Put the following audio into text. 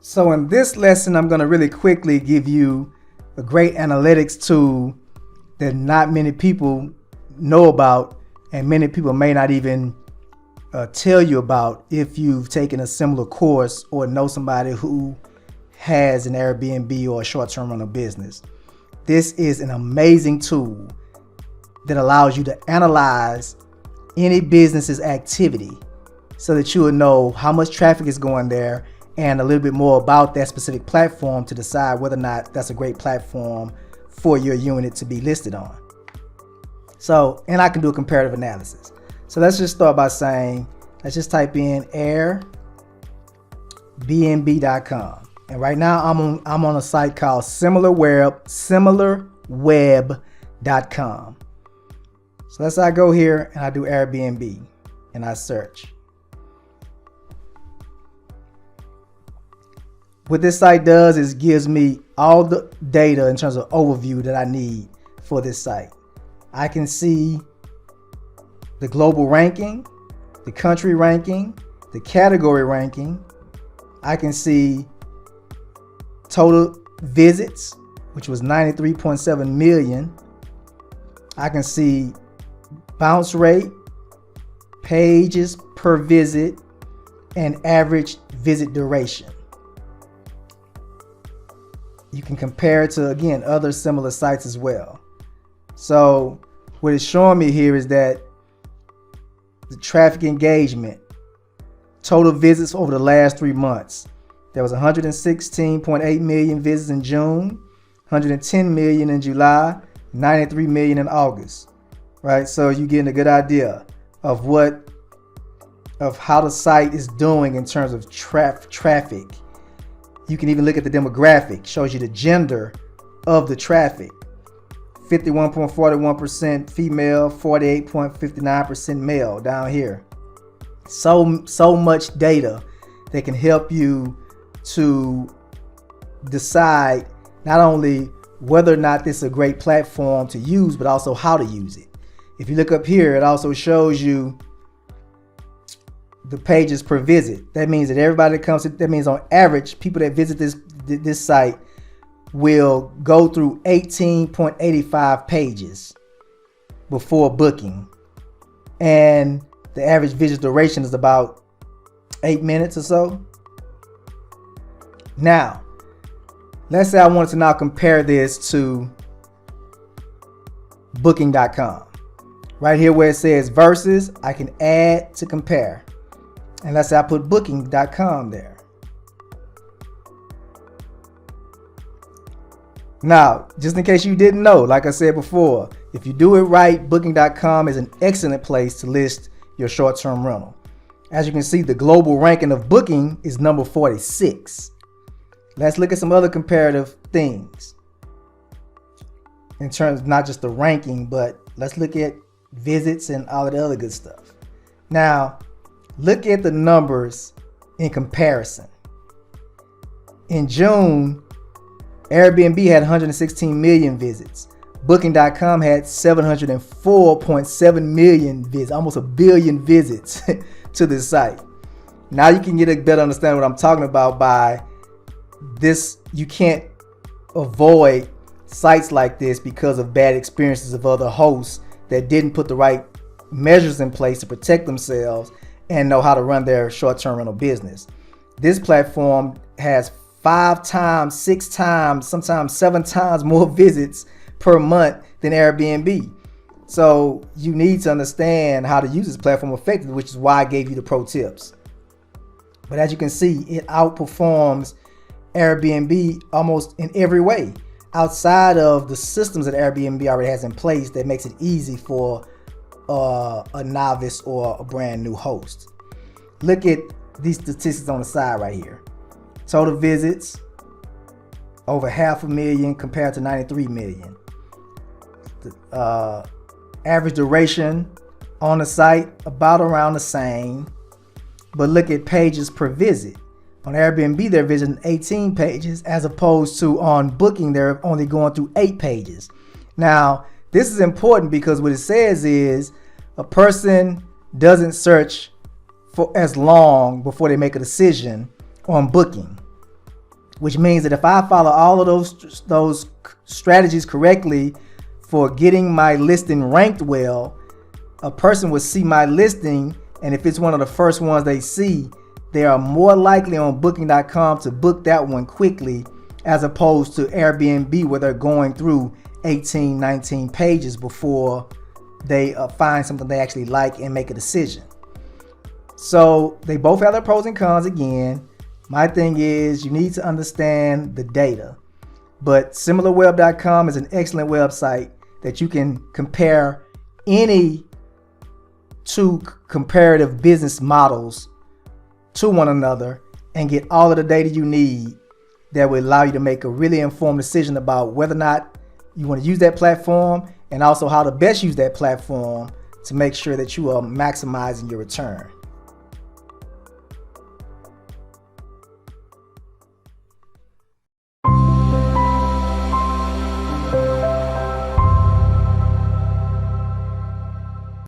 So in this lesson, I'm going to really quickly give you a great analytics tool that not many people know about, and many people may not even tell you about if you've taken a similar course or know somebody who has an Airbnb or a short-term rental business. This is an amazing tool that allows you to analyze any business's activity so that you will know how much traffic is going there and a little bit more about that specific platform to decide whether or not that's a great platform for your unit to be listed on. So, and I can do a comparative analysis. So let's just start by saying, let's just type in Airbnb.com. And right now I'm on a site called similarweb.com. So let's I go here and I do Airbnb and I search. What this site does is gives me all the data in terms of overview that I need for this site. I can see the global ranking, the country ranking, the category ranking. I can see total visits, which was 93.7 million. I can see bounce rate, pages per visit, and average visit duration. You can compare it to, again, other similar sites as well. So what it's showing me here is that the traffic engagement, total visits over the last 3 months. There was 116.8 million visits in June, 110 million in July, 93 million in August, right? So you're getting a good idea of how the site is doing in terms of traffic. You can even look at the demographic, shows you the gender of the traffic. 51.41% female, 48.59% male down here. So much data that can help you to decide not only whether or not this is a great platform to use, but also how to use it. If you look up here, it also shows you the pages per visit. That means that everybody that comes, that means on average, people that visit this site will go through 18.85 pages before booking. And the average visit duration is about 8 minutes or so. Now, let's say I wanted to now compare this to booking.com. Right here where it says versus, I can add to compare. And let's say I put booking.com there. Now, just in case you didn't know, like I said before, if you do it right, booking.com is an excellent place to list your short-term rental. As you can see, the global ranking of Booking is number 46. Let's look at some other comparative things in terms of not just the ranking, but let's look at visits and all of the other good stuff. Now, look at the numbers in comparison. In June, Airbnb had 116 million visits. Booking.com had 704.7 million visits, almost a billion visits to this site. Now you can get a better understanding what I'm talking about by this. You can't avoid sites like this because of bad experiences of other hosts that didn't put the right measures in place to protect themselves and know how to run their short-term rental business. This platform has 5 times, 6 times, sometimes 7 times more visits per month than Airbnb. So you need to understand how to use this platform effectively, which is why I gave you the pro tips. But as you can see, it outperforms Airbnb almost in every way, outside of the systems that Airbnb already has in place that makes it easy for a novice or a brand new host. Look at these statistics on the side right here. Total visits, over 500,000 compared to 93 million. The average duration on the site, about around the same. But look at pages per visit. On Airbnb, they're visiting 18 pages, as opposed to on Booking, they're only going through 8 pages. Now, this is important because what it says is a person doesn't search for as long before they make a decision on Booking. which means that if I follow all of those strategies correctly for getting my listing ranked well, a person would see my listing, and if it's one of the first ones they see, they are more likely on booking.com to book that one quickly, as opposed to Airbnb, where they're going through 18, 19 pages before they find something they actually like and make a decision. So they both have their pros and cons. Again, my thing is you need to understand the data. But similarweb.com is an excellent website that you can compare any two comparative business models to one another and get all of the data you need that will allow you to make a really informed decision about whether or not you want to use that platform, and also how to best use that platform to make sure that you are maximizing your return.